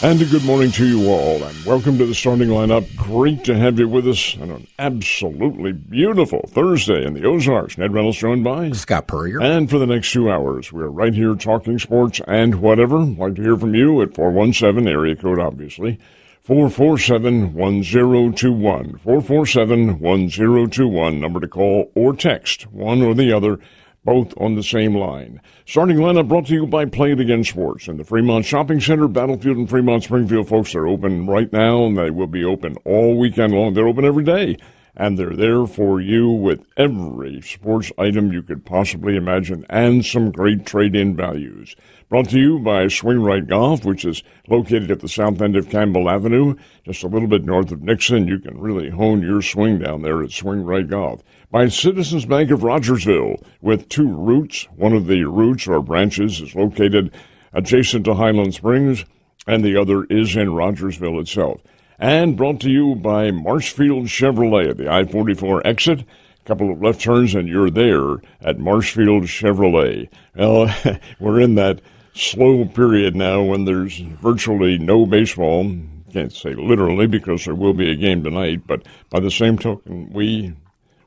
And a good morning to you all, and welcome to the starting lineup. Great to have you with us on an absolutely beautiful Thursday in the Ozarks. Ned Reynolds joined by Scott Puryear. And for the next 2 hours, we're right here talking sports and whatever. I'd like to hear from you at 417, area code obviously, 447-1021. 447-1021, number to call or text, one or the other, both on the same line. Starting lineup brought to you by Play It Again Sports and the Fremont Shopping Center, Battlefield and Fremont, Springfield. Folks, they're open right now, and they will be open all weekend long. They're open every day, and they're there for you with every sports item you could possibly imagine and some great trade-in values. Brought to you by Swing Right Golf, which is located at the south end of Campbell Avenue, just a little bit north of Nixon. You can really hone your swing down there at Swing Right Golf. By Citizens Bank of Rogersville, with two routes. One of the routes or branches is located adjacent to Highland Springs, and the other is in Rogersville itself. And brought to you by Marshfield Chevrolet at the I-44 exit. A couple of left turns, and you're there at Marshfield Chevrolet. Well, we're in that slow period now when there's virtually no baseball. Can't say literally because there will be a game tonight, but by the same token, we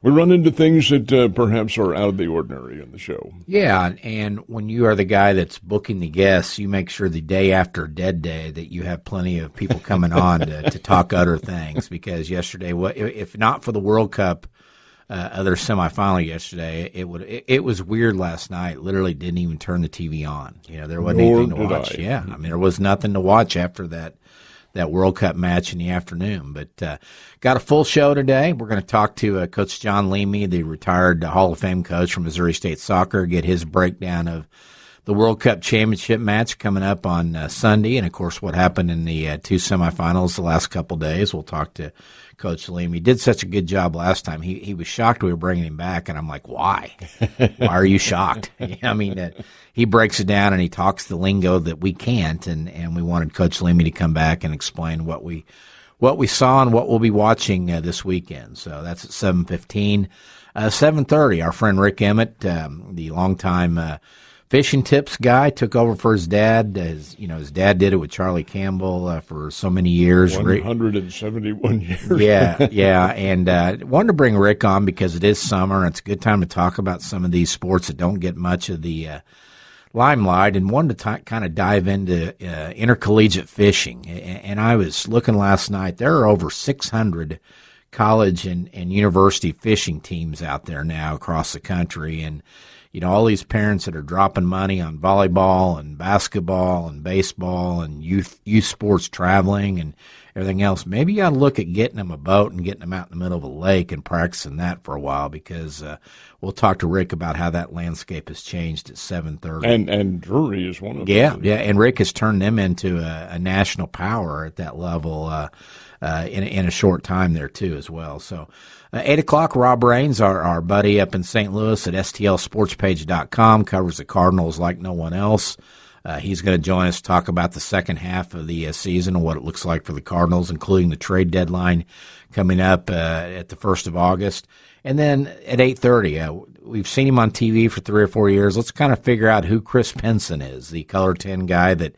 run into things that perhaps are out of the ordinary in the show. Yeah, and when you are the guy that's booking the guests, you make sure the day after Dead Day that you have plenty of people coming on to talk other things, because yesterday, if not for the World Cup, other semifinal yesterday, it was weird last night. Literally didn't even turn the TV on. You know, there wasn't anything to watch. Yeah, I mean, there was nothing to watch after that World Cup match in the afternoon. But got a full show today. We're going to talk to Coach John Leamy, the retired Hall of Fame coach from Missouri State Soccer, get his breakdown of the World Cup championship match coming up on Sunday, and, of course, what happened in the two semifinals the last couple days. We'll talk to Coach Leamy. He did such a good job last time. He was shocked we were bringing him back, and I'm like, why? Why are you shocked? I mean, he breaks it down and he talks the lingo that we can't, and we wanted Coach Leamy to come back and explain what we saw and what we'll be watching this weekend. So that's at 7:15. 7:30, our friend Rick Emmitt, the longtime fishing tips guy, took over for his dad. His dad did it with Charlie Campbell for so many years. 171 years. Yeah, and wanted to bring Rick on because it is summer, and it's a good time to talk about some of these sports that don't get much of the limelight, and wanted to kind of dive into intercollegiate fishing. And I was looking last night, there are over 600 college and university fishing teams out there now across the country, and all these parents that are dropping money on volleyball and basketball and baseball and youth sports traveling and everything else. Maybe you got to look at getting them a boat and getting them out in the middle of a lake and practicing that for a while, because we'll talk to Rick about how that landscape has changed at 7:30. And Drury is one of them. Yeah, and Rick has turned them into a national power at that level in a short time there too as well. So 8 o'clock, Rob Raines, our buddy up in St. Louis at stlsportspage.com, covers the Cardinals like no one else. He's going to join us to talk about the second half of the season and what it looks like for the Cardinals, including the trade deadline coming up at the 1st of August. And then at 8:30, we've seen him on TV for 3 or 4 years. Let's kind of figure out who Chris Penson is, the Color 10 guy that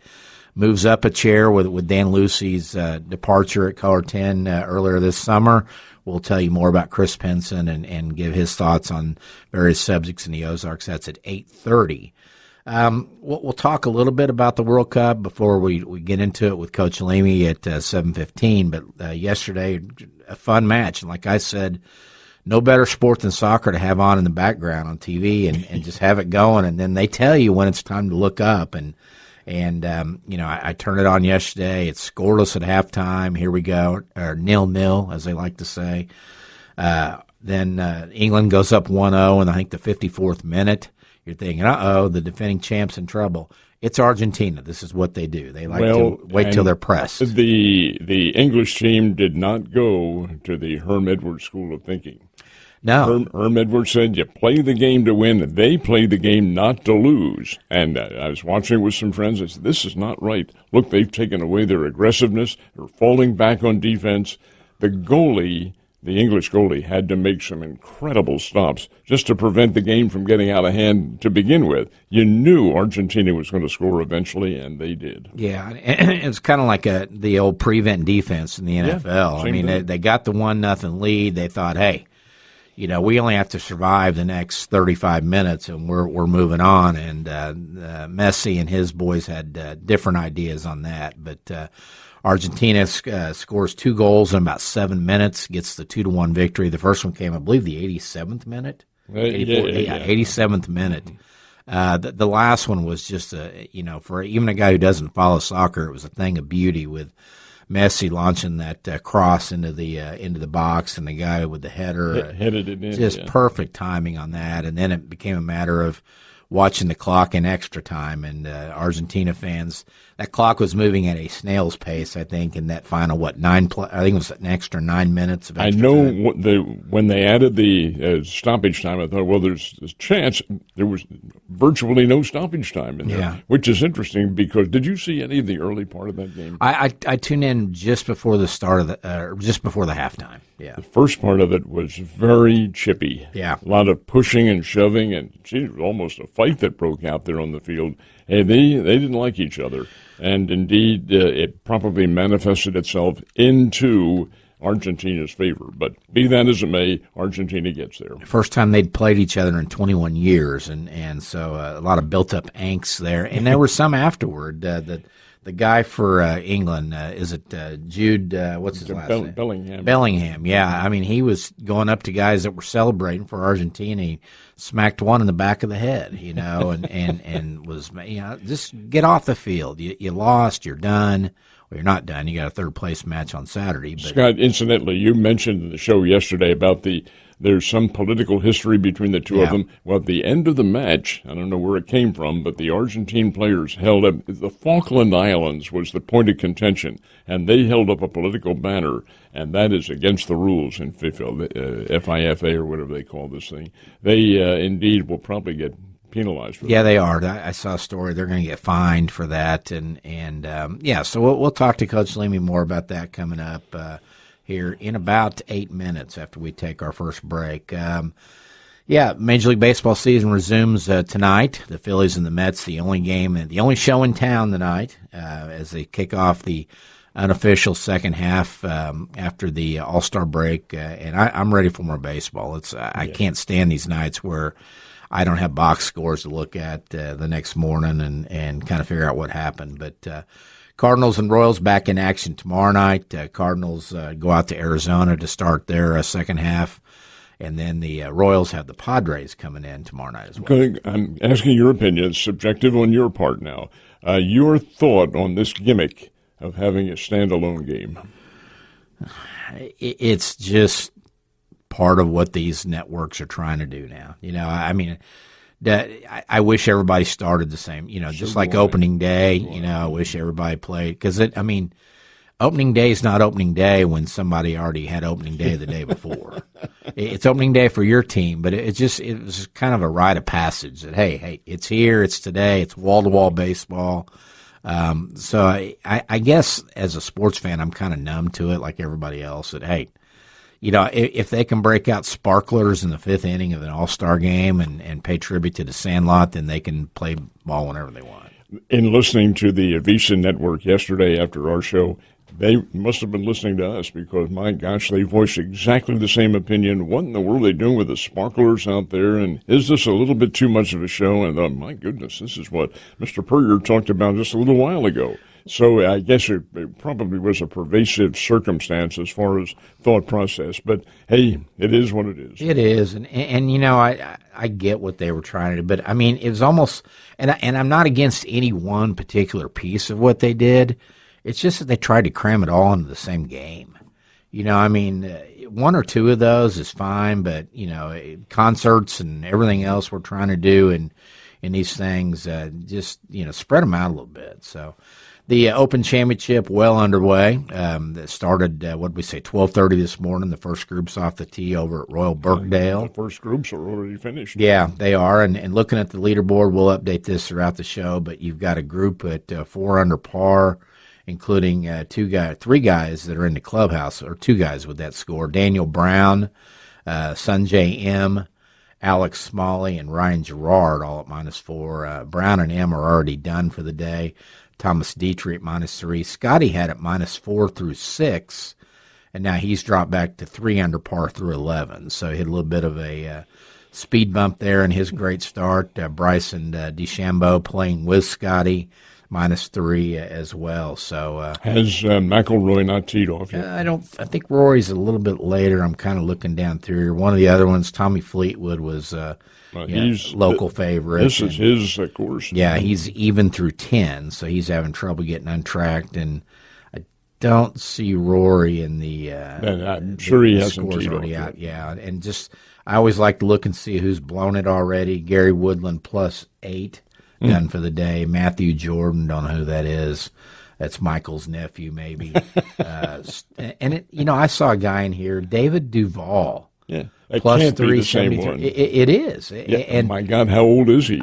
moves up a chair with Dan Lucy's departure at Color 10 earlier this summer. We'll tell you more about Chris Penson and give his thoughts on various subjects in the Ozarks. That's at 8:30. We'll talk a little bit about the World Cup before we get into it with Coach Leamy at 7:15. But yesterday, a fun match. And like I said, no better sport than soccer to have on in the background on TV and just have it going. And then they tell you when it's time to look up. And I turned it on yesterday. It's scoreless at halftime. Here we go, or 0-0, as they like to say. Then England goes up 1-0 in, I think, the 54th minute. You're thinking, the defending champ's in trouble. It's Argentina. This is what they do. They like to wait till they're pressed. The English team did not go to the Herm Edwards school of thinking. No. Herm Edwards said, you play the game to win. They play the game not to lose. And I was watching with some friends. I said, this is not right. Look, they've taken away their aggressiveness. They're falling back on defense. The goalie the English goalie had to make some incredible stops just to prevent the game from getting out of hand to begin with. You knew Argentina was going to score eventually, and they did. Yeah, it's kind of like the old prevent defense in the NFL. I mean, they got the 1-0 lead. They thought, hey, we only have to survive the next 35 minutes, and we're moving on. And Messi and his boys had different ideas on that, but Argentina scores 2 goals in about 7 minutes, gets the 2-1 victory. The first one came, I believe, the 87th minute. 87th minute. The last one was just for even a guy who doesn't follow soccer, it was a thing of beauty with Messi launching that cross into the box, and the guy with the header headed it in. Just perfect timing on that, and then it became a matter of watching the clock in extra time, and Argentina fans, that clock was moving at a snail's pace, I think, in that final, I think it was an extra 9 minutes of extra time. When they added the stoppage time, I thought, well, there's a chance. There was virtually no stoppage time in there, which is interesting because did you see any of the early part of that game? I tuned in just before the start of just before the halftime. Yeah, the first part of it was very chippy. Yeah, a lot of pushing and shoving, and it was almost a fight that broke out there on the field. And they didn't like each other, and indeed it probably manifested itself into Argentina's favor. But be that as it may, Argentina gets there. First time they'd played each other in 21 years, and so a lot of built-up angst there. And there were some afterward. The guy for England, is it Jude, what's his last name? Bellingham. Bellingham, yeah. I mean, he was going up to guys that were celebrating for Argentina. He smacked one in the back of the head, and was, just get off the field. You lost, you're done. Well, you're not done. You got a third-place match on Saturday. But Scott, incidentally, you mentioned in the show yesterday about there's some political history between the two of them. Well, at the end of the match, I don't know where it came from, but the Argentine players held up, the Falkland Islands was the point of contention, and they held up a political banner, and that is against the rules in FIFA, FIFA or whatever they call this thing. They indeed will probably get penalized for that. Yeah, they are. I saw a story. They're going to get fined for that, and so we'll talk to Coach Leamy more about that coming up here in about 8 minutes after we take our first break. Major League Baseball season resumes tonight. The Phillies and the Mets, the only game and the only show in town tonight as they kick off the unofficial second half after the All-Star break. And I'm ready for more baseball. I can't stand these nights where I don't have box scores to look at the next morning and kind of figure out what happened. But Cardinals and Royals back in action tomorrow night. Cardinals go out to Arizona to start their second half, and then the Royals have the Padres coming in tomorrow night as well. I'm asking your opinion. It's subjective on your part now. Your thought on this gimmick of having a standalone game? It's just part of what these networks are trying to do now. I mean, I wish everybody started the same, just like opening day, I wish everybody played because opening day is not opening day when somebody already had opening day the day before. It's opening day for your team, but it was kind of a rite of passage that, hey, it's here, it's today, it's wall-to-wall baseball. So I guess as a sports fan, I'm kind of numb to it like everybody else that, hey, if they can break out sparklers in the fifth inning of an all-star game and pay tribute to the Sandlot, then they can play ball whenever they want. In listening to the Visa Network yesterday after our show, they must have been listening to us because, my gosh, they voiced exactly the same opinion. What in the world are they doing with the sparklers out there? And is this a little bit too much of a show? And my goodness, this is what Mr. Puryear talked about just a little while ago. So I guess it probably was a pervasive circumstance as far as thought process. But, hey, it is what it is. It is. And I get what they were trying to do. But, it was almost – and I'm not against any one particular piece of what they did. It's just that they tried to cram it all into the same game. One or two of those is fine, but, concerts and everything else we're trying to do in these things, just, spread them out a little bit. So the Open Championship well underway. That started, 12:30 this morning. The first group's off the tee over at Royal Birkdale. The first groups are already finished. Yeah, they are. And looking at the leaderboard, we'll update this throughout the show, but you've got a group at 4 under par. including three guys that are in the clubhouse, or two guys with that score: Daniel Brown, Sunjay M., Alex Smalley, and Ryan Gerard, all at -4. Brown and M are already done for the day. Thomas Dietrich at -3. Scotty had it -4 through 6, and now he's dropped back to 3 under par through 11. So he had a little bit of a speed bump there in his great start. Bryson DeChambeau playing with Scotty, -3 as well. So has McIlroy not teed off yet? I think Rory's a little bit later. I'm kind of looking down through here. One of the other ones, Tommy Fleetwood, was he's local favorite. This is his course. Yeah, he's even through 10, so he's having trouble getting untracked. And I don't see Rory in the. I'm sure he hasn't teed off yet. Yeah, and just I always like to look and see who's blown it already. Gary Woodland +8. Done for the day. Matthew Jordan, don't know who that is. That's Michael's nephew, maybe. I saw a guy in here, David Duval. Yeah, it can't be the same one. It is. Yeah, and my God, how old is he?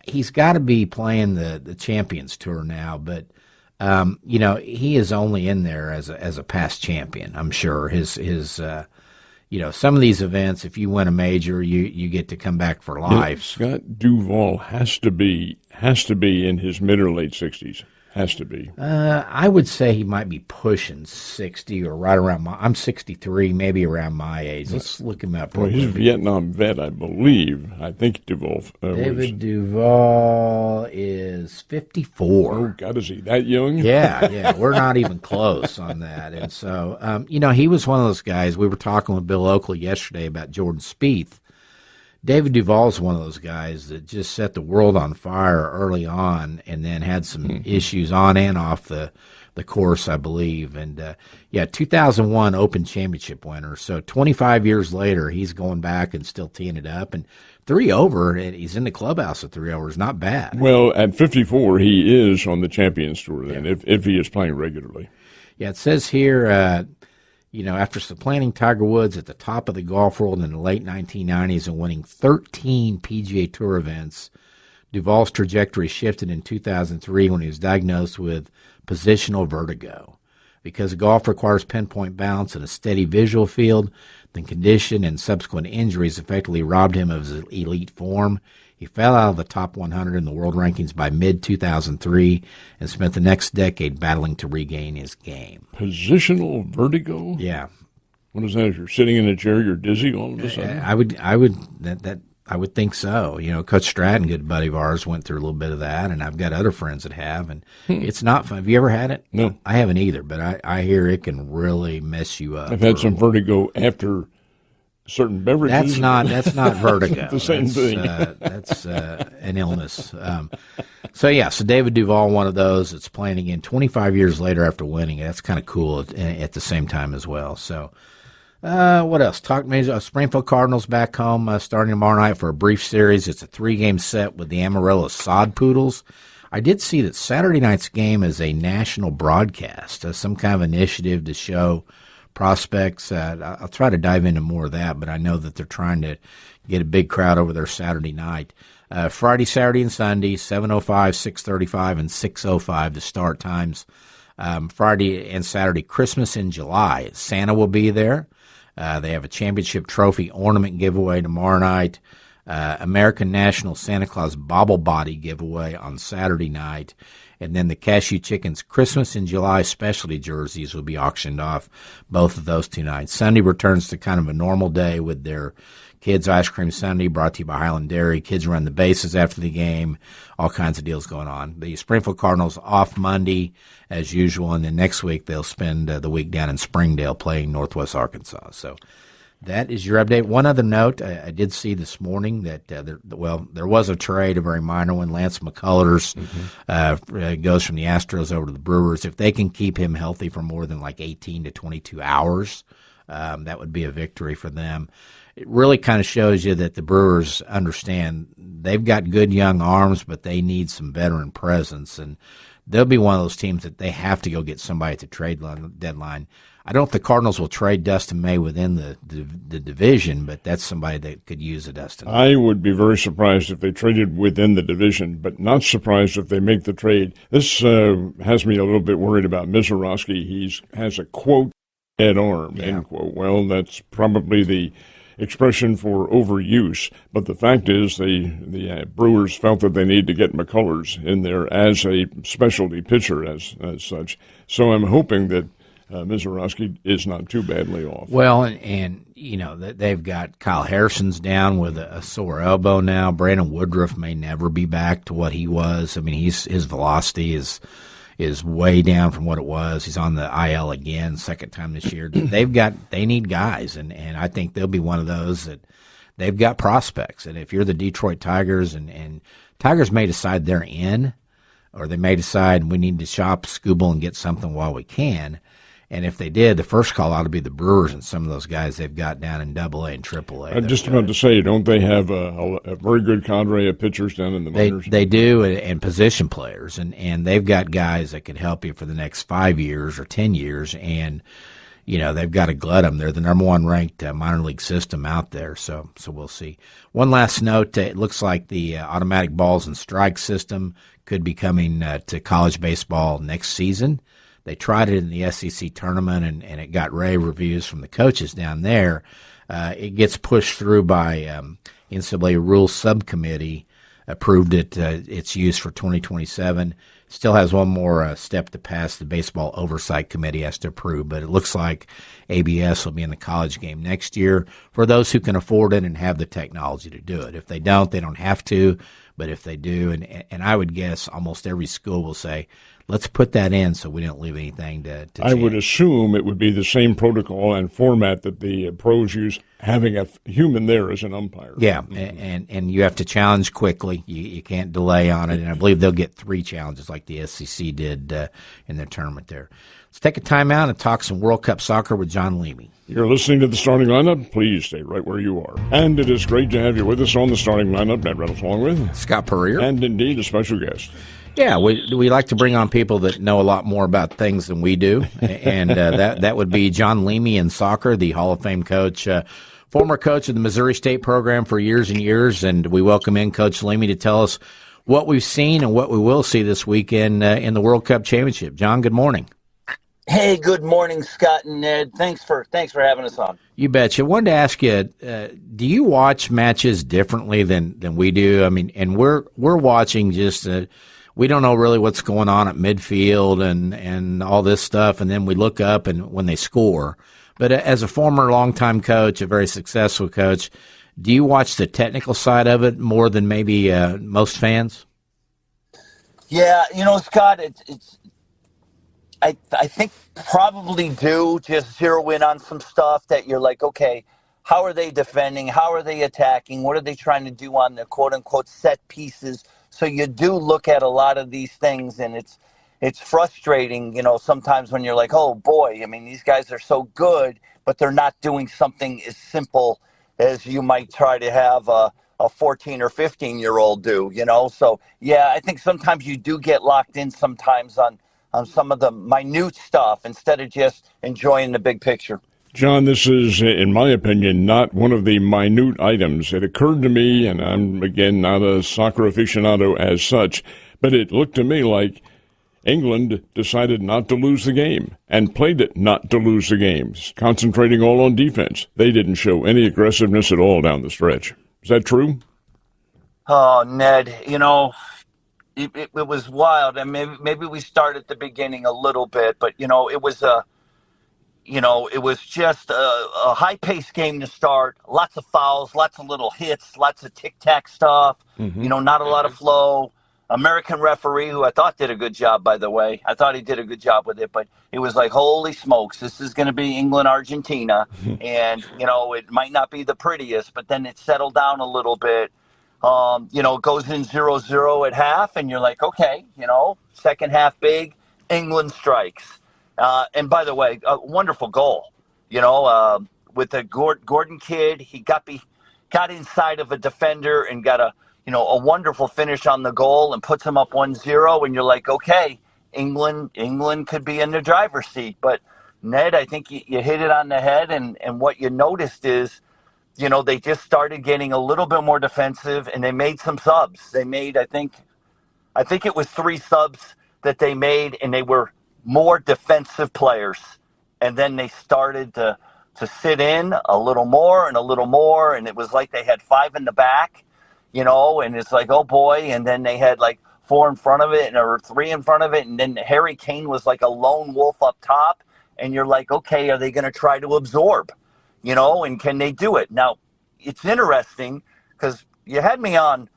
He's got to be playing the Champions Tour now, but he is only in there as a past champion. I'm sure his some of these events, if you win a major, you get to come back for life. Yeah, Scott Duval has to be in his mid or late 60s. Has to be. I would say he might be pushing 60 or right around I'm 63, maybe around my age. Let's look him up. Well, he's a Vietnam vet, I believe. I think Duval. David Duval is 54. Oh, God, is he that young? Yeah. We're not even close on that. And so, he was one of those guys. We were talking with Bill Oakley yesterday about Jordan Spieth. David Duval's one of those guys that just set the world on fire early on and then had some issues on and off the course, I believe. And, 2001 Open Championship winner. So 25 years later, he's going back and still teeing it up. And 3 over, and he's in the clubhouse at 3 over is not bad. Well, at 54, he is on the Champions Tour then, if he is playing regularly. Yeah, it says here, after supplanting Tiger Woods at the top of the golf world in the late 1990s and winning 13 PGA Tour events, Duval's trajectory shifted in 2003 when he was diagnosed with positional vertigo. Because golf requires pinpoint bounce and a steady visual field, the condition and subsequent injuries effectively robbed him of his elite form. He fell out of the top 100 in the world rankings by mid-2003 and spent the next decade battling to regain his game. Positional vertigo? Yeah. What is that? If you're sitting in a chair, you're dizzy all of a sudden? I would think so. Coach Stratton, good buddy of ours, went through a little bit of that, and I've got other friends that have, and it's not fun. Have you ever had it? No. I haven't either, but I hear it can really mess you up. I've had some vertigo after certain beverages. That's not vertigo. The same thing. That's an illness. So David Duval, one of those that's playing again 25 years later after winning. That's kind of cool at the same time as well. So what else? Talk me. Springfield Cardinals back home starting tomorrow night for a brief series. It's a 3-game set with the Amarillo Sod Poodles. I did see that Saturday night's game is a national broadcast, some kind of initiative to show prospects. I'll try to dive into more of that, but I know that they're trying to get a big crowd over there Saturday night. Friday, Saturday, and Sunday, 7:05, 6:35, and 6:05 the start times. Friday and Saturday, Christmas in July. Santa will be there. They have a championship trophy ornament giveaway tomorrow night. American National Santa Claus Bobble Body giveaway on Saturday night. And then the Cashew Chickens Christmas in July specialty jerseys will be auctioned off both of those 2 nights. Sunday returns to kind of a normal day with their Kids Ice Cream Sunday brought to you by Highland Dairy. Kids run the bases after the game. All kinds of deals going on. The Springfield Cardinals off Monday as usual, and then next week they'll spend the week down in Springdale playing Northwest Arkansas. So that is your update. One other note, I did see this morning that, there was a trade, a very minor one. Lance McCullers goes from the Astros over to the Brewers. If they can keep him healthy for more than 18 to 22 hours, that would be a victory for them. It really kind of shows you that the Brewers understand they've got good young arms, but they need some veteran presence. And they'll be one of those teams that they have to go get somebody at the trade deadline. I don't know if the Cardinals will trade Dustin May within the division, but that's somebody that could use a Dustin. I would be very surprised if they traded within the division, but not surprised if they make the trade. This has me a little bit worried about Mizorowski. He has a, quote, dead arm, end quote. Well, that's probably the expression for overuse, but the fact is the Brewers felt that they need to get McCullers in there as a specialty pitcher as such. So I'm hoping that Mizorowski is not too badly off. Well, and you know, they've got Kyle Harrison's down with a sore elbow now. Brandon Woodruff may never be back to what he was. I mean, his velocity is way down from what it was. He's on the IL again, second time this year. They need guys, and I think they'll be one of those that they've got prospects. And if you're the Detroit Tigers, and Tigers may decide they're in, or they may decide we need to shop Scooble and get something while we can. And if they did, the first call ought to be the Brewers and some of those guys they've got down in AA and AAA. I'm just about to say, don't they have a very good cadre of pitchers down in the minors? They do, and position players. And they've got guys that can help you for the next 5 years or 10 years. And, you know, they've got to glut them. They're the number one ranked minor league system out there. So we'll see. One last note, it looks like the automatic balls and strikes system could be coming to college baseball next season. They tried it in the SEC tournament, and it got rave reviews from the coaches down there. It gets pushed through by NCAA Rules Subcommittee, approved it. Its use for 2027. Still has one more step to pass. The Baseball Oversight Committee has to approve, but it looks like ABS will be in the college game next year for those who can afford it and have the technology to do it. If they don't, they don't have to, but if they do, and I would guess almost every school will say, let's put that in so we don't leave anything to I chance. would assume it would be the same protocol and format that the pros use, having a human there as an umpire. Yeah, and you have to challenge quickly. You can't delay on it, and I believe they'll get 3 challenges like the SEC did in their tournament there. Let's take a timeout and talk some World Cup soccer with John Leamy. You're listening to the starting lineup. Please stay right where you are. And it is great to have you with us on the starting lineup. Ned Reynolds along with Scott Puryear. And indeed a special guest. Yeah, we like to bring on people that know a lot more about things than we do, and that would be John Leamy in soccer, the Hall of Fame coach, former coach of the Missouri State program for years and years, and we welcome in Coach Leamy to tell us what we've seen and what we will see this weekend in the World Cup Championship. John, good morning. Hey, good morning, Scott and Ned. Thanks for having us on. You betcha. I wanted to ask you, do you watch matches differently than we do? I mean, and we're watching just we don't know really what's going on at midfield and all this stuff, and then we look up and when they score. But as a former longtime coach, a very successful coach, do you watch the technical side of it more than maybe most fans? Yeah, Scott, I think probably do just zero in on some stuff that you're like, okay, how are they defending? How are they attacking? What are they trying to do on the quote-unquote set pieces? So you do look at a lot of these things, and it's frustrating, sometimes when you're like, oh, boy, I mean, these guys are so good, but they're not doing something as simple as you might try to have a 14 or 15-year-old do, So, yeah, I think sometimes you do get locked in sometimes on some of the minute stuff instead of just enjoying the big picture. John, this is, in my opinion, not one of the minute items. It occurred to me, and I'm, again, not a soccer aficionado as such, but it looked to me like England decided not to lose the game and played it not to lose the games, concentrating all on defense. They didn't show any aggressiveness at all down the stretch. Is that true? Oh, Ned, it was wild. And maybe we start at the beginning a little bit, but, it was it was just a high-paced game to start. Lots of fouls, lots of little hits, lots of tic-tac stuff. Mm-hmm. Not a lot of flow. American referee, who I thought did a good job, by the way. I thought he did a good job with it, but it was like, holy smokes, this is going to be England-Argentina. And, it might not be the prettiest, but then it settled down a little bit. It goes in 0-0 at half, and you're like, okay, second half big, England strikes. And by the way, a wonderful goal, with the Gordon kid. He got inside of a defender and got a wonderful finish on the goal and puts him up 1-0. And you're like, okay, England could be in the driver's seat. But Ned, I think you hit it on the head, and what you noticed is, they just started getting a little bit more defensive, and they made some subs. They made, I think it was 3 subs that they made, and they were more defensive players. And then they started to sit in a little more, and it was like they had 5 in the back, and it's like, oh boy, and then they had like 4 in front of it, or 3 in front of it, and then Harry Kane was like a lone wolf up top, and you're like, okay, are they going to try to absorb? And can they do it? Now, it's interesting because you had me on,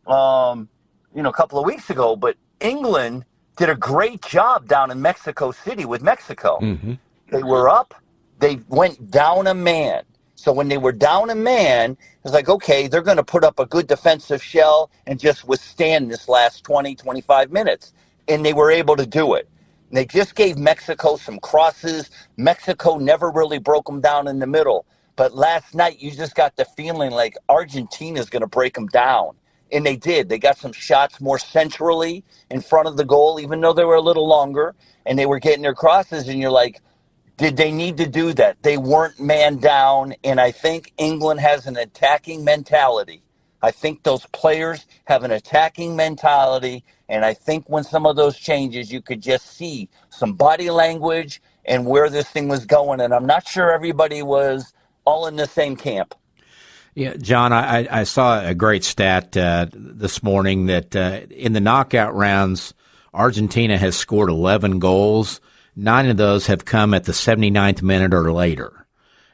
a couple of weeks ago, but England did a great job down in Mexico City with Mexico. Mm-hmm. They were up. They went down a man. So when they were down a man, it's like, okay, they're going to put up a good defensive shell and just withstand this last 20, 25 minutes. And they were able to do it. And they just gave Mexico some crosses. Mexico never really broke them down in the middle. But last night, you just got the feeling like Argentina's going to break them down. And they did. They got some shots more centrally in front of the goal, even though they were a little longer. And they were getting their crosses. And you're like, did they need to do that? They weren't man down. And I think England has an attacking mentality. I think those players have an attacking mentality. And I think when some of those changes, you could just see some body language and where this thing was going. And I'm not sure everybody was all in the same camp. Yeah, John, I saw a great stat this morning that in the knockout rounds, Argentina has scored 11 goals. 9 of those have come at the 79th minute or later.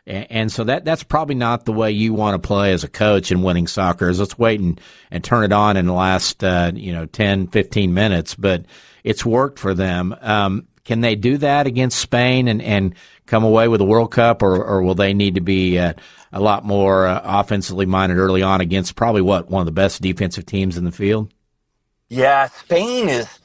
And so that's probably not the way you want to play as a coach in winning soccer, is let's wait and turn it on in the last 10, 15 minutes. But it's worked for them. Can they do that against Spain and come away with a World Cup, or will they need to be a lot more offensively minded early on against probably one of the best defensive teams in the field? Yeah, Spain is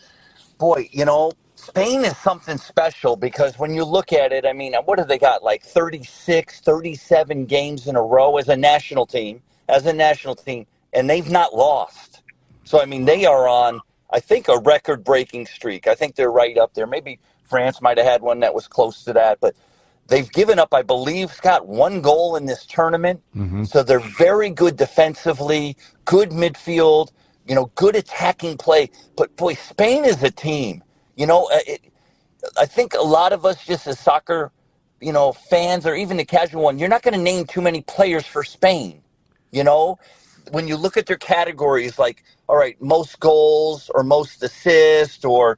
something special because when you look at it, I mean, what have they got, like 36, 37 games in a row as a national team, and they've not lost. So, I mean, they are on, I think, a record-breaking streak. I think they're right up there. Maybe France might have had one that was close to that, but they've given up, I believe, Scott, 1 goal in this tournament. Mm-hmm. So they're very good defensively, good midfield, good attacking play. But, boy, Spain is a team. I think a lot of us just as soccer, fans or even the casual one, you're not going to name too many players for Spain. When you look at their categories, like, all right, most goals or most assists or,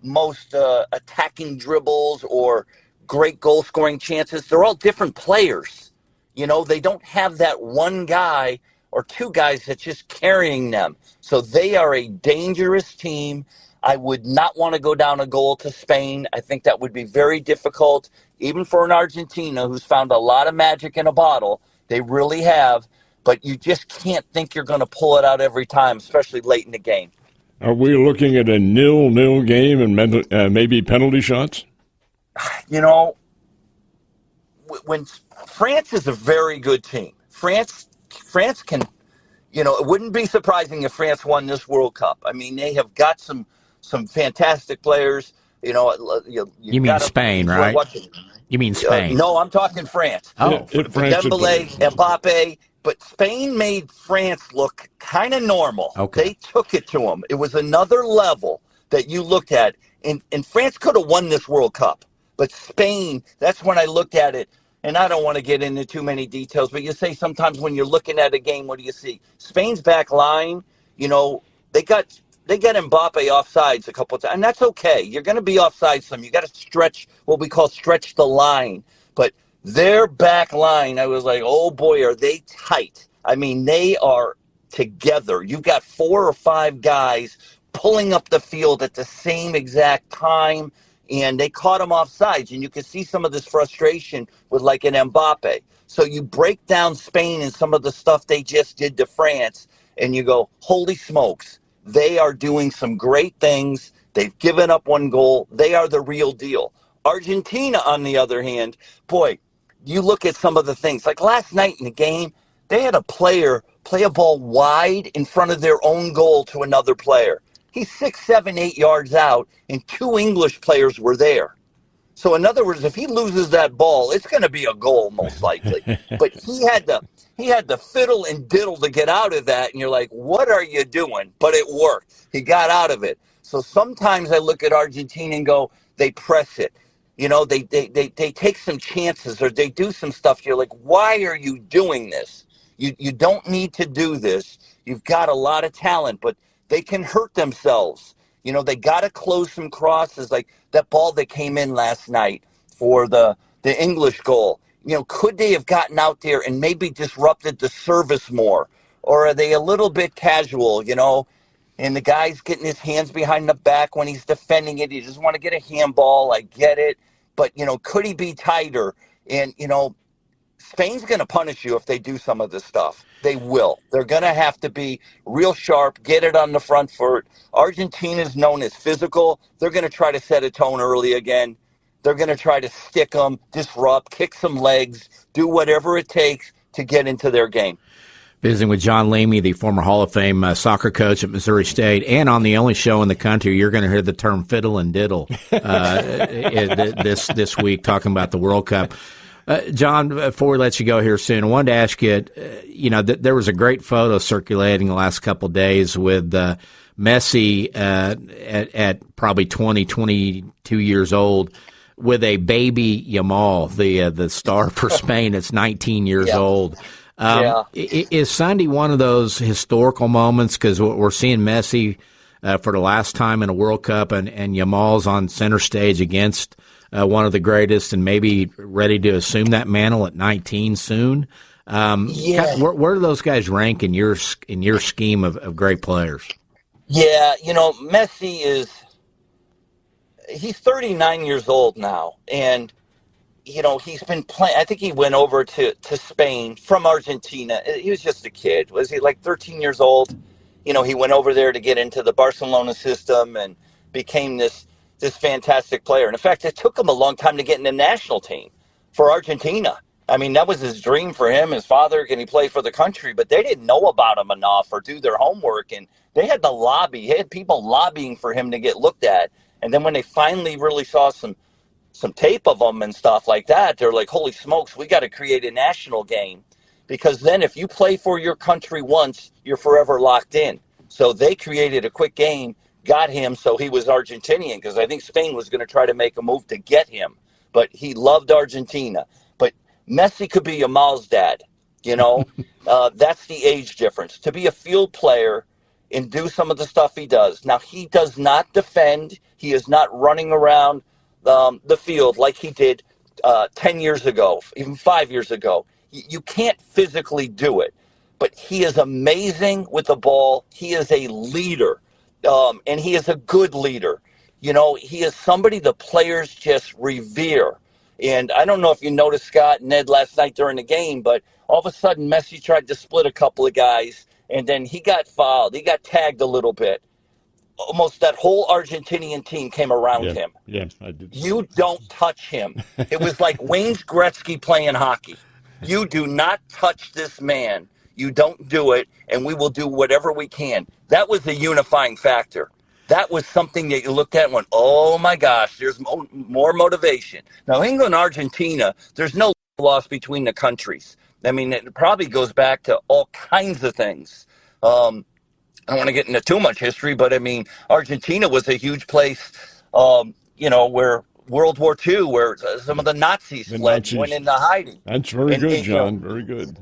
most attacking dribbles or great goal scoring chances, they're all different players. They don't have that one guy or 2 guys that's just carrying them. So they are a dangerous team. I would not want to go down a goal to Spain. I think that would be very difficult, even for an Argentina who's found a lot of magic in a bottle. They really have. But you just can't think you're going to pull it out every time, especially late in the game. Are we looking at a 0-0 game and maybe penalty shots? When France is a very good team. France can, it wouldn't be surprising if France won this World Cup. I mean, they have got some fantastic players. You mean Spain, right? You mean Spain? No, I'm talking France. Oh, Dembélé, Mbappe. But Spain made France look kind of normal. Okay. They took it to them. It was another level that you looked at. And France could have won this World Cup. But Spain, that's when I looked at it. And I don't want to get into too many details, but you say sometimes when you're looking at a game, what do you see? Spain's back line, they got Mbappe offsides a couple of times, and that's okay. You're going to be offside some. You got to stretch what we call stretch the line. But their back line, I was like, oh boy, are they tight. I mean, they are together. You've got 4 or 5 guys pulling up the field at the same exact time, and they caught him offsides. And you can see some of this frustration with like an Mbappe. So you break down Spain and some of the stuff they just did to France, and you go, holy smokes. They are doing some great things. They've given up 1 goal. They are the real deal. Argentina, on the other hand, boy, you look at some of the things. Like last night in the game, they had a player play a ball wide in front of their own goal to another player. He's 6, 7, 8 yards out, and 2 English players were there. So in other words, if he loses that ball, it's going to be a goal most likely. But he had to fiddle and diddle to get out of that, and you're like, what are you doing? But it worked. He got out of it. So sometimes I look at Argentina and go, they press it. You know, they take some chances or they do some stuff. You're like, why are you doing this? You don't need to do this. You've got a lot of talent, but they can hurt themselves. You know, they got to close some crosses, like that ball that came in last night for the English goal. You know, could they have gotten out there and maybe disrupted the service more? Or are they a little bit casual, you know, and the guy's getting his hands behind the back when he's defending it. He doesn't want to get a handball. I get it. But, you know, could he be tighter? And, you know, Spain's going to punish you if they do some of this stuff. They will. They're going to have to be real sharp, get it on the front foot. Argentina's known as physical. They're going to try to set a tone early again. They're going to try to stick them, disrupt, kick some legs, do whatever it takes to get into their game. Visiting with John Leamy, the former Hall of Fame soccer coach at Missouri State, and on the only show in the country you're going to hear the term fiddle and diddle this week, talking about the World Cup. John, before we let you go here soon, I wanted to ask you, you know, there was a great photo circulating the last couple of days with Messi at probably 22 years old with a baby Yamal, the star for Spain. It's 19 years old. Is Sunday one of those historical moments? Because we're seeing Messi for the last time in a World Cup, and Yamal's on center stage against one of the greatest, and maybe ready to assume that mantle at 19 soon. Where do those guys rank in your scheme of great players? Yeah, you know, Messi he's 39 years old now, and you know, he's been playing. I think he went over to Spain from Argentina. He was just a kid. Was he like 13 years old? You know, he went over there to get into the Barcelona system and became this fantastic player. And in fact, it took him a long time to get in the national team for Argentina. I mean, that was his dream for him. His father, can he play for the country? But they didn't know about him enough or do their homework. And they had to lobby. He had people lobbying for him to get looked at. And then when they finally really saw some tape of them and stuff like that, they're like, holy smokes, we got to create a national game. Because then if you play for your country once, you're forever locked in. So they created a quick game, got him so he was Argentinian, because I think Spain was going to try to make a move to get him. But he loved Argentina. But Messi could be Yamal's dad, you know. That's the age difference. To be a field player and do some of the stuff he does. Now, he does not defend. He is not running around the field like he did 10 years ago, even 5 years ago. You can't physically do it. But he is amazing with the ball. He is a leader, and he is a good leader. You know, he is somebody the players just revere. And I don't know if you noticed, Scott and Ned, last night during the game, but all of a sudden Messi tried to split a couple of guys, and then he got fouled. He got tagged a little bit. Almost that whole Argentinian team came around him. Yeah, I did. You don't touch him. It was like Wayne Gretzky playing hockey. You do not touch this man. You don't do it, and we will do whatever we can. That was the unifying factor. That was something that you looked at and went, oh, my gosh, there's more motivation. Now, England, Argentina, there's no loss between the countries. I mean, it probably goes back to all kinds of things. I don't want to get into too much history, but, I mean, Argentina was a huge place, you know, where World War II, where some of the Nazis went into hiding. That's very good, John. Very good.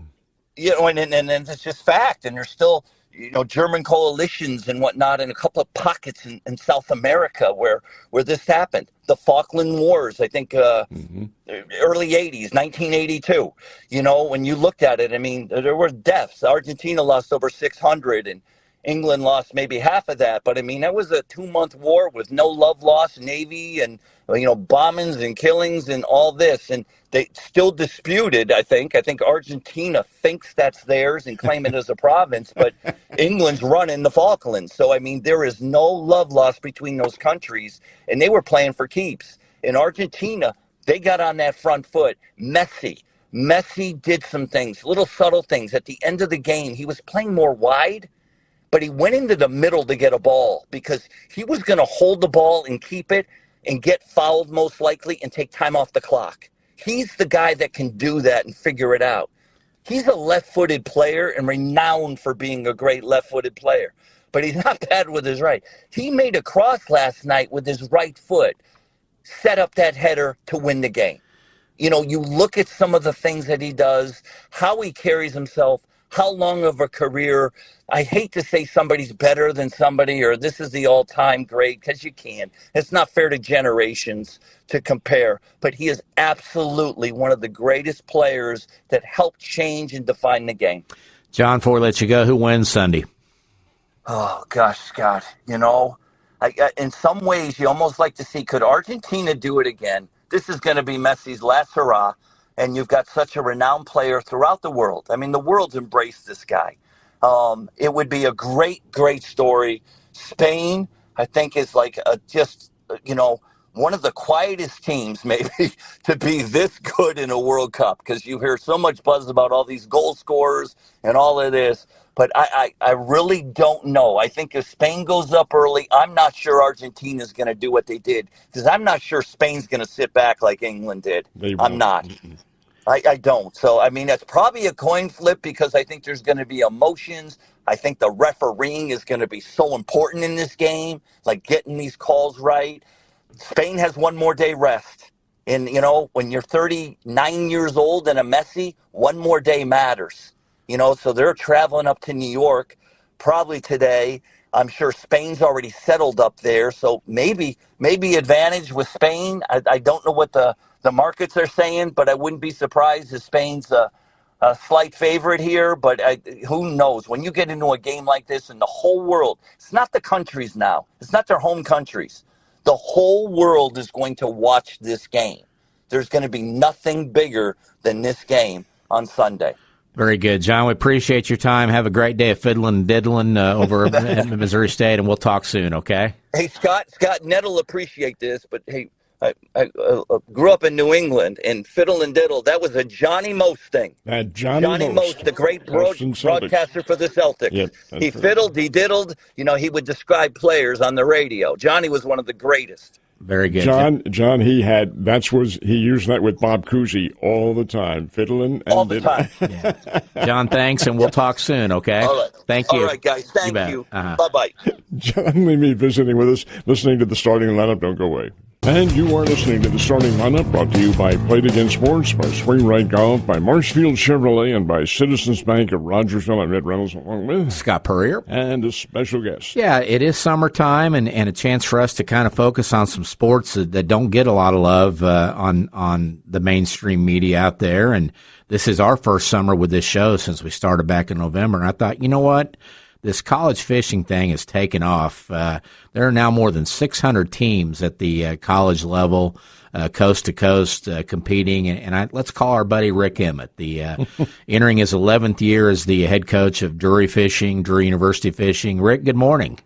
You know, and it's just fact. And there's still, you know, German coalitions and whatnot in a couple of pockets in South America where this happened. The Falkland Wars, I think, early 80s, 1982. You know, when you looked at it, I mean, there were deaths. Argentina lost over 600 and England lost maybe half of that. But, I mean, that was a 2-month war with no love lost, Navy and, you know, bombings and killings and all this. And they still disputed, I think. I think Argentina thinks that's theirs and claim it as a province, but England's running the Falklands. So, I mean, there is no love lost between those countries, and they were playing for keeps. In Argentina, they got on that front foot. Messi did some things, little subtle things. At the end of the game, he was playing more wide, but he went into the middle to get a ball because he was going to hold the ball and keep it and get fouled most likely and take time off the clock. He's the guy that can do that and figure it out. He's a left-footed player and renowned for being a great left-footed player, but he's not bad with his right. He made a cross last night with his right foot, set up that header to win the game. You know, you look at some of the things that he does, how he carries himself, how long of a career. I hate to say somebody's better than somebody or this is the all-time great because you can't. It's not fair to generations to compare. But he is absolutely one of the greatest players that helped change and define the game. John, before we let you go, who wins Sunday? Oh, gosh, Scott. You know, in some ways you almost like to see, could Argentina do it again? This is going to be Messi's last hurrah. And you've got such a renowned player throughout the world. I mean, the world's embraced this guy. It would be a great, great story. Spain, I think, is like one of the quietest teams maybe to be this good in a World Cup because you hear so much buzz about all these goal scorers and all of this. But I really don't know. I think if Spain goes up early, I'm not sure Argentina's going to do what they did because I'm not sure Spain's going to sit back like England did. I'm not. I don't. So, I mean, that's probably a coin flip because I think there's going to be emotions. I think the refereeing is going to be so important in this game, like getting these calls right. Spain has one more day rest. And, you know, when you're 39 years old and a Messi, one more day matters. You know, so they're traveling up to New York probably today. I'm sure Spain's already settled up there. So maybe advantage with Spain. I don't know what the markets are saying, but I wouldn't be surprised if Spain's a slight favorite here. But who knows? When you get into a game like this in the whole world, it's not the countries now. It's not their home countries. The whole world is going to watch this game. There's going to be nothing bigger than this game on Sunday. Very good, John. We appreciate your time. Have a great day of fiddling and diddling over at Missouri State, and we'll talk soon, okay? Hey, Scott, Ned will appreciate this, but hey, I grew up in New England, and fiddle and diddle, that was a Johnny Most thing. Johnny Most, the great broadcaster for the Celtics. Yep, he fiddled, he diddled. You know, he would describe players on the radio. Johnny was one of the greatest. Very good. John, he used that with Bob Cousy all the time, fiddling and all the time. Yeah. John, thanks, and we'll talk soon, okay? All right. Thank you. All right, guys. Thank you. Bye-bye. John Leamy visiting with us, listening to the starting lineup. Don't go away. And you are listening to the starting lineup brought to you by Play It Again Sports, by Swing Right Golf, by Marshfield Chevrolet, and by Citizens Bank of Rogersville. I'm Ed Reynolds along with Scott Puryear. And a special guest. Yeah, it is summertime and a chance for us to kind of focus on some sports that don't get a lot of love on the mainstream media out there. And this is our first summer with this show since we started back in November. And I thought, you know what? This college fishing thing has taken off. There are now more than 600 teams at the college level, coast to coast, competing. And let's call our buddy Rick Emmitt, entering his 11th year as the head coach of Drury University Fishing. Rick, good morning.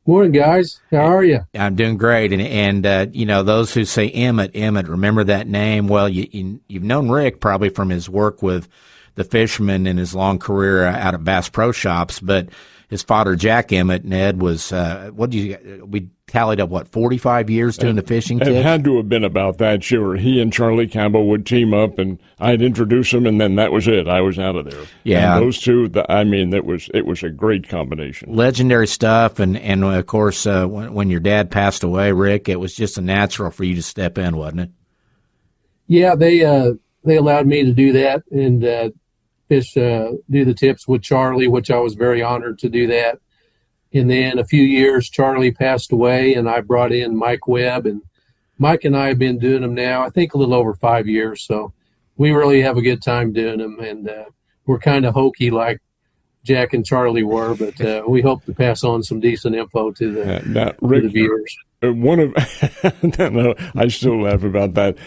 Morning, guys. How are you? I'm doing great. And you know, those who say Emmitt, remember that name. Well, you've known Rick probably from his work with the fisherman in his long career out of Bass Pro Shops, but his father, Jack Emmitt, Ned, was, we tallied up, 45 years doing the fishing tips? It had to have been about that, sure. He and Charlie Campbell would team up, and I'd introduce him, and then that was it. I was out of there. Yeah. And those two, it was a great combination. Legendary stuff, and of course, when your dad passed away, Rick, it was just a natural for you to step in, wasn't it? Yeah, they allowed me to do that and do the tips with Charlie, which I was very honored to do that. And then a few years, Charlie passed away, and I brought in Mike Webb. And Mike and I have been doing them now, I think, a little over 5 years. So we really have a good time doing them. And we're kind of hokey like Jack and Charlie were, but we hope to pass on some decent info to the viewers. I still laugh about that.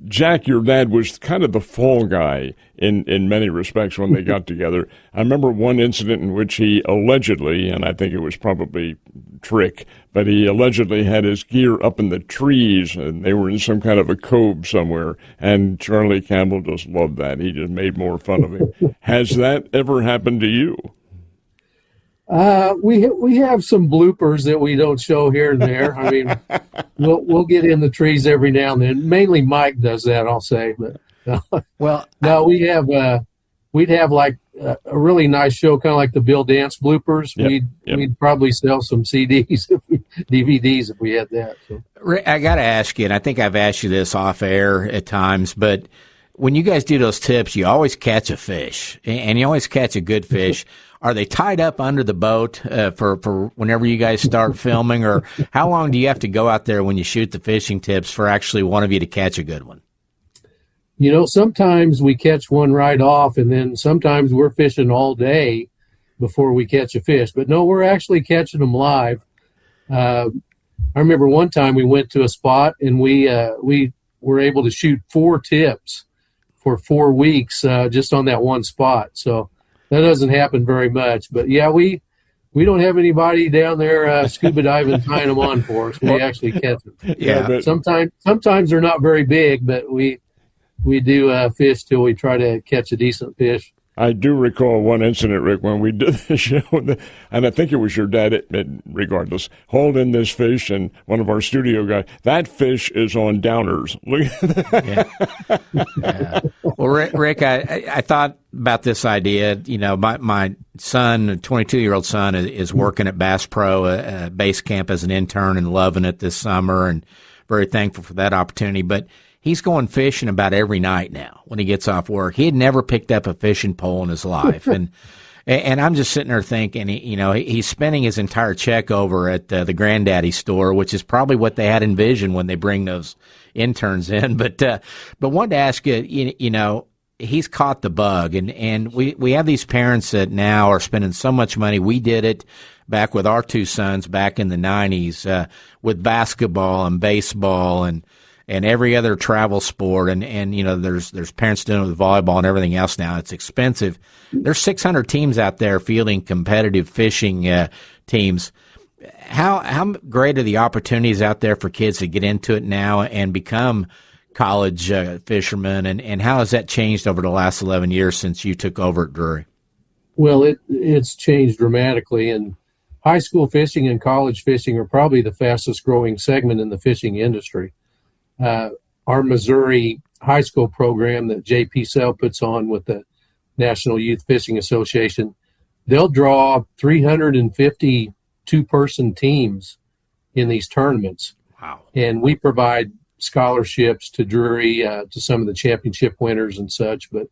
Jack, your dad, was kind of the fall guy in many respects when they got together. I remember one incident in which he allegedly, and I think it was probably trick, but he allegedly had his gear up in the trees, and they were in some kind of a cove somewhere, and Charlie Campbell just loved that. He just made more fun of him. Has that ever happened to you? We have some bloopers that we don't show here and there. I mean, we'll get in the trees every now and then. Mainly Mike does that, I'll say. But we'd have like a really nice show, kind of like the Bill Dance bloopers. Yep. We'd probably sell some CDs, DVDs if we had that. So. Rick, I got to ask you, and I think I've asked you this off air at times, but when you guys do those tips, you always catch a fish, and you always catch a good fish. Are they tied up under the boat for whenever you guys start filming, or how long do you have to go out there when you shoot the fishing tips for actually one of you to catch a good one? You know, sometimes we catch one right off, and then sometimes we're fishing all day before we catch a fish. But no, we're actually catching them live. I remember one time we went to a spot, and we were able to shoot 4 tips for 4 weeks just on that one spot. So that doesn't happen very much. But, yeah, we don't have anybody down there scuba diving tying them on for us. We actually catch them. Yeah. Sometimes they're not very big, but we do fish till we try to catch a decent fish. I do recall one incident, Rick, when we did the show, and I think it was your dad, regardless, hauled in this fish, and one of our studio guys, that fish is on downers. Look at that. Yeah. Well, Rick, I thought about this idea. You know, my son, a 22-year-old son, is working at Bass Pro base camp as an intern and loving it this summer, and very thankful for that opportunity. But he's going fishing about every night now when he gets off work. He had never picked up a fishing pole in his life. And I'm just sitting there thinking, he's spending his entire check over at the Granddaddy store, which is probably what they had envisioned when they bring those interns in. But wanted to ask you, he's caught the bug. And we have these parents that now are spending so much money. We did it back with our 2 sons back in the 90s with basketball and baseball and every other travel sport, and there's parents doing it with volleyball and everything else now. It's expensive. There's 600 teams out there fielding competitive fishing teams. How great are the opportunities out there for kids to get into it now and become college fishermen, and how has that changed over the last 11 years since you took over at Drury? Well, it's changed dramatically, and high school fishing and college fishing are probably the fastest growing segment in the fishing industry. Our Missouri high school program that J.P. Sell puts on with the National Youth Fishing Association, they'll draw 350 two-person teams in these tournaments. Wow. And we provide scholarships to Drury, to some of the championship winners and such. But,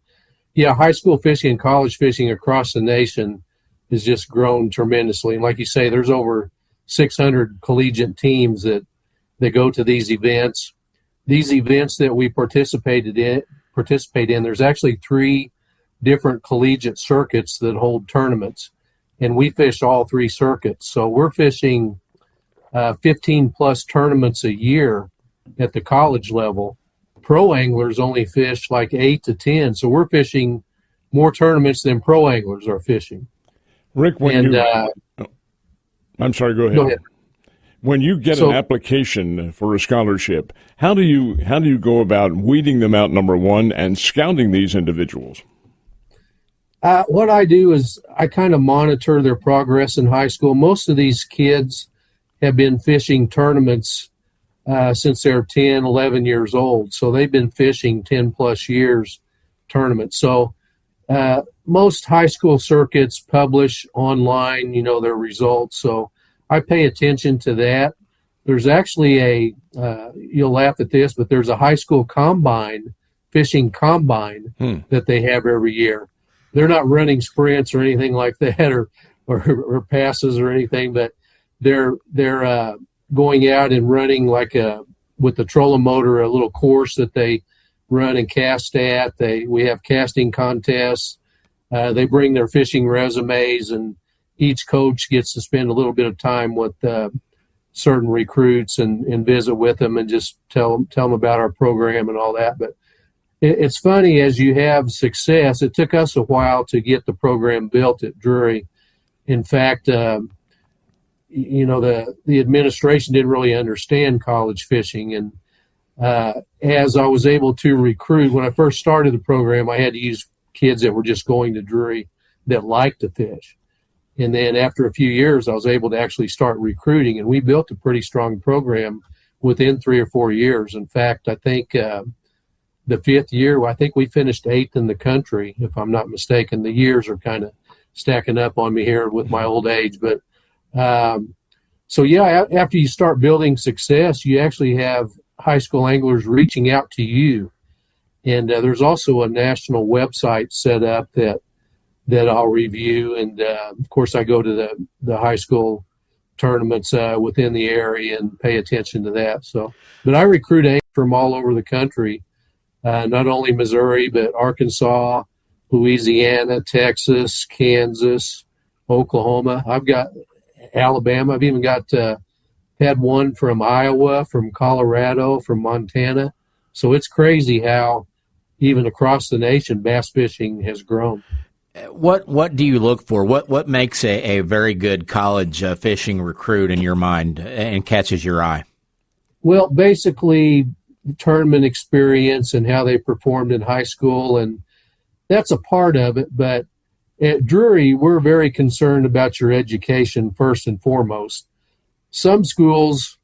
yeah, high school fishing and college fishing across the nation has just grown tremendously. And like you say, there's over 600 collegiate teams that go to these events. These events that we participate in, there's actually 3 different collegiate circuits that hold tournaments, and we fish all 3 circuits. So we're fishing 15-plus tournaments a year at the college level. Pro anglers only fish like 8 to 10, so we're fishing more tournaments than pro anglers are fishing. Rick, I'm sorry, go ahead. Go ahead. When you get an application for a scholarship, how do you go about weeding them out, number one, and scouting these individuals? What I do is I kind of monitor their progress in high school. Most of these kids have been fishing tournaments since they're 10, 11 years old. So they've been fishing 10-plus years tournaments. So most high school circuits publish online, their results. So I pay attention to that. There's actually you'll laugh at this, but there's a high school fishing combine that they have every year. They're not running sprints or anything like that or passes or anything, but they're going out and running with the trolling motor, a little course that they run and cast at. We have casting contests. They bring their fishing resumes, and each coach gets to spend a little bit of time with certain recruits and visit with them and just tell them about our program and all that. But it's funny, as you have success, it took us a while to get the program built at Drury. In fact, the administration didn't really understand college fishing. And as I was able to recruit, when I first started the program, I had to use kids that were just going to Drury that liked to fish. And then after a few years, I was able to actually start recruiting, and we built a pretty strong program within 3 or 4 years. In fact, I think the fifth year, I think we finished 8th in the country, if I'm not mistaken. The years are kind of stacking up on me here with my old age. But so, yeah, after you start building success, you actually have high school anglers reaching out to you. And there's also a national website set up that I'll review. And, of course, I go to the high school tournaments within the area and pay attention to that. So, but I recruit anglers from all over the country, not only Missouri, but Arkansas, Louisiana, Texas, Kansas, Oklahoma. I've got Alabama. I've even got had one from Iowa, from Colorado, from Montana. So it's crazy how even across the nation, bass fishing has grown. What do you look for? What makes a very good college fishing recruit in your mind and catches your eye? Well, basically tournament experience and how they performed in high school, and that's a part of it. But at Drury, we're very concerned about your education first and foremost. Some schools,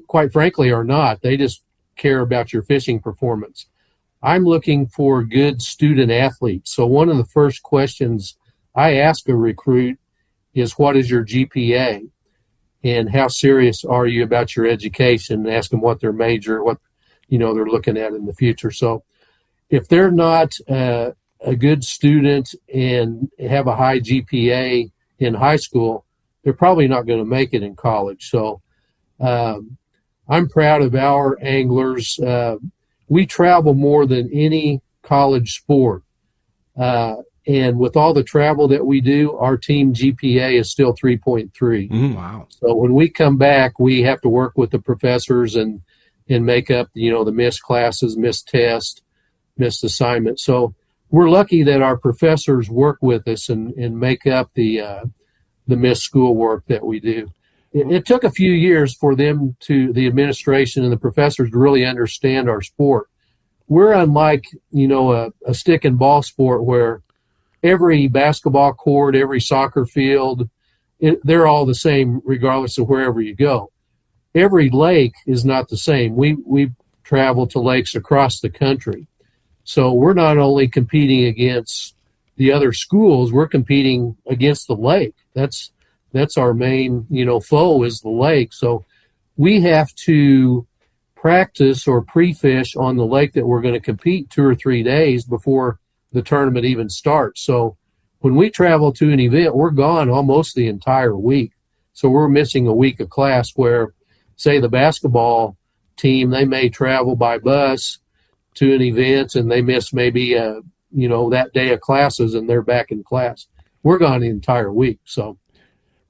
quite frankly, are not. They just care about your fishing performance. I'm looking for good student athletes. So one of the first questions I ask a recruit is, what is your GPA? And how serious are you about your education? And ask them what their major, what they're looking at in the future. So if they're not a good student and have a high GPA in high school, they're probably not going to make it in college. So I'm proud of our anglers. We travel more than any college sport. And with all the travel that we do, our team GPA is still 3.3. Mm-hmm. Wow. So when we come back, we have to work with the professors and make up, the missed classes, missed tests, missed assignments. So we're lucky that our professors work with us and make up the missed schoolwork that we do. It took a few years for them the administration and the professors to really understand our sport. We're unlike, a stick and ball sport where every basketball court, every soccer field, they're all the same regardless of wherever you go. Every lake is not the same. We travel to lakes across the country. So we're not only competing against the other schools, we're competing against the lake. That's our main, foe is the lake. So we have to practice or pre-fish on the lake that we're going to compete 2 or 3 days before the tournament even starts. So when we travel to an event, we're gone almost the entire week. So we're missing a week of class where, say, the basketball team, they may travel by bus to an event and they miss maybe, that day of classes and they're back in class. We're gone the entire week. So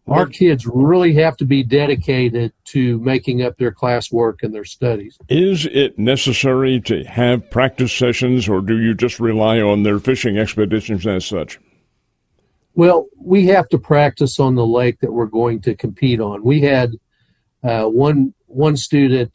our kids really have to be dedicated to making up their classwork and their studies. Is it necessary to have practice sessions, or do you just rely on their fishing expeditions as such? Well, we have to practice on the lake that we're going to compete on. We had one student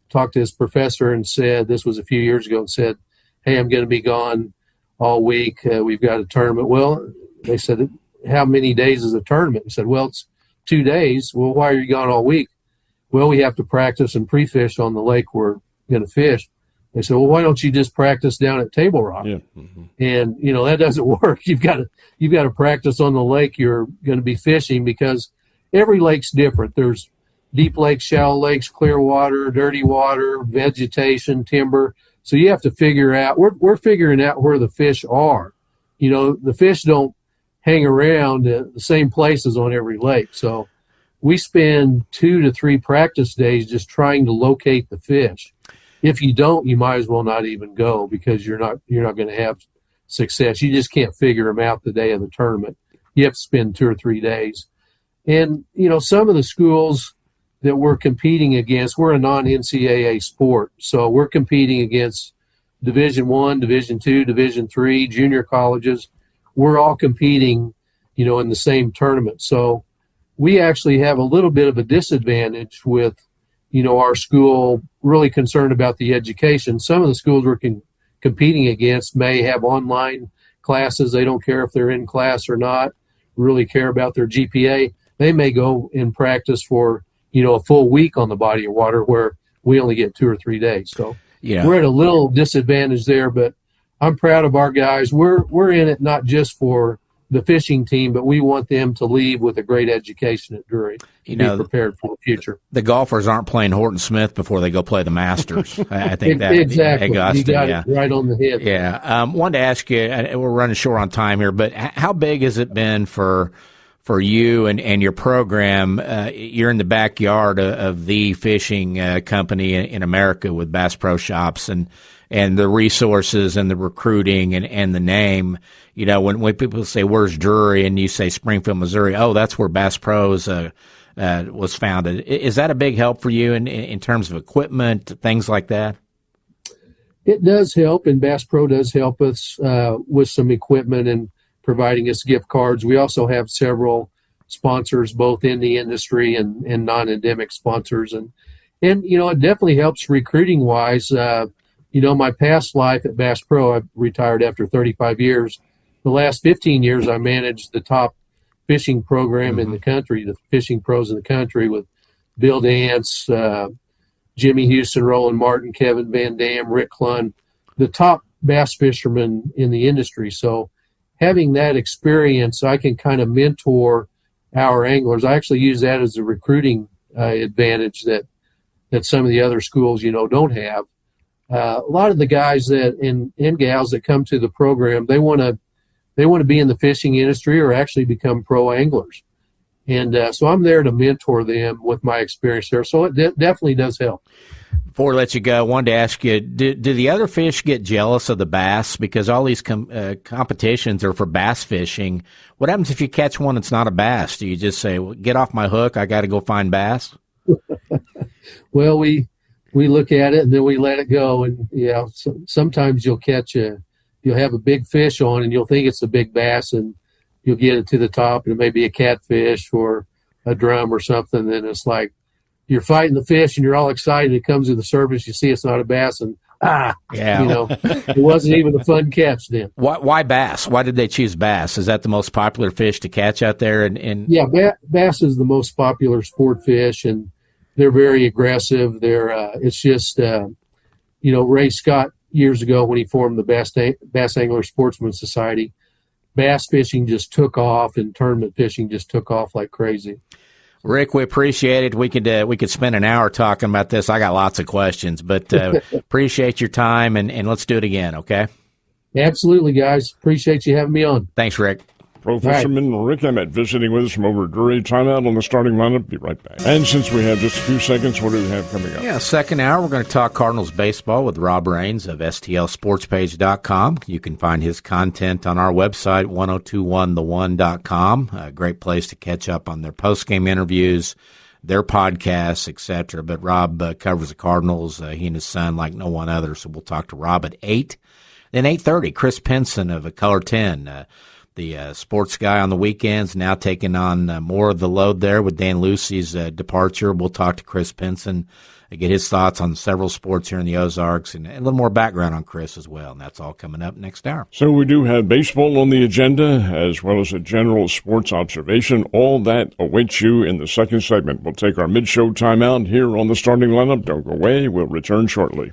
talked to his professor and said, this was a few years ago, and said, hey, I'm going to be gone all week. We've got a tournament. Well, they said, how many days is a tournament? He said, well, it's 2 days. Well, why are you gone all week? Well, we have to practice and pre-fish on the lake we're going to fish. They said, well, why don't you just practice down at Table Rock? Yeah. Mm-hmm. And, that doesn't work. You've got to practice on the lake you're going to be fishing, because every lake's different. There's deep lakes, shallow lakes, clear water, dirty water, vegetation, timber. So you have to figure out, we're figuring out where the fish are. The fish don't hang around the same places on every lake. So we spend 2 to 3 practice days just trying to locate the fish. If you don't, you might as well not even go, because you're not going to have success. You just can't figure them out the day of the tournament. You have to spend 2 or 3 days. And, some of the schools that we're competing against, we're a non-NCAA sport. So we're competing against Division I, Division II, Division III, junior colleges. We're all competing, in the same tournament. So we actually have a little bit of a disadvantage with, our school really concerned about the education. Some of the schools we're competing against may have online classes. They don't care if they're in class or not. really care about their GPA, they may go in practice for, a full week on the body of water where we only get 2 or 3 days. So we're at a little disadvantage there, but I'm proud of our guys. We're in it not just for the fishing team, but we want them to leave with a great education at Drury. Be prepared for the future. The golfers aren't playing Horton Smith before they go play the Masters. I think that exactly. You got it right on the head. Yeah. Wanted to ask you, we're running short on time here, but how big has it been for you and your program? You're in the backyard of the fishing company in America with Bass Pro Shops, and the resources and the recruiting and the name. When people say, where's Drury? And you say Springfield, Missouri, oh, that's where Bass Pros was founded. Is that a big help for you in terms of equipment, things like that? It does help, and Bass Pro does help us with some equipment and providing us gift cards. We also have several sponsors, both in the industry and non-endemic sponsors. And it definitely helps recruiting-wise. My past life at Bass Pro, I retired after 35 years. The last 15 years, I managed the top fishing program in the country, the fishing pros in the country, with Bill Dance, Jimmy Houston, Roland Martin, Kevin Van Dam, Rick Clunn, the top bass fishermen in the industry. So having that experience, I can kind of mentor our anglers. I actually use that as a recruiting advantage that some of the other schools, don't have. A lot of the guys and gals that come to the program, they want to be in the fishing industry or actually become pro anglers. And so I'm there to mentor them with my experience there. So it definitely does help. Before I let you go, I wanted to ask you, do the other fish get jealous of the bass? Because all these competitions are for bass fishing. What happens if you catch one that's not a bass? Do you just say, well, get off my hook, I got to go find bass? Well, we look at it and then we let it go. And, sometimes you'll have a big fish on and you'll think it's a big bass and you'll get it to the top and it may be a catfish or a drum or something. Then it's like you're fighting the fish and you're all excited. It comes to the surface. You see it's not a bass and, it wasn't even a fun catch then. Why bass? Why did they choose bass? Is that the most popular fish to catch out there? Yeah, bass is the most popular sport fish, and they're very aggressive. It's just, Ray Scott years ago when he formed the Bass Angler Sportsman Society, bass fishing just took off and tournament fishing just took off like crazy. Rick, we appreciate it. We could spend an hour talking about this. I got lots of questions, but appreciate your time, and let's do it again, okay? Absolutely, guys. Appreciate you having me on. Thanks, Rick. Pro fisherman Rick Emmitt visiting with us from over Drury. Timeout on the starting lineup. Be right back. And since we have just a few seconds, what do we have coming up? Yeah, second hour, we're going to talk Cardinals baseball with Rob Raines of STLSportspage.com. You can find his content on our website, 1021theone.com. A great place to catch up on their post-game interviews, their podcasts, etc. But Rob covers the Cardinals, he and his son, like no one other. So we'll talk to Rob at 8. Then 8:30, Chris Pinson of Color 10, the sports guy on the weekends, now taking on more of the load there with Dan Lucy's departure. We'll talk to Chris Pinson, get his thoughts on several sports here in the Ozarks, and a little more background on Chris as well. And that's all coming up next hour. So we do have baseball on the agenda, as well as a general sports observation. All that awaits you in the second segment. We'll take our mid-show timeout here on the starting lineup. Don't go away. We'll return shortly.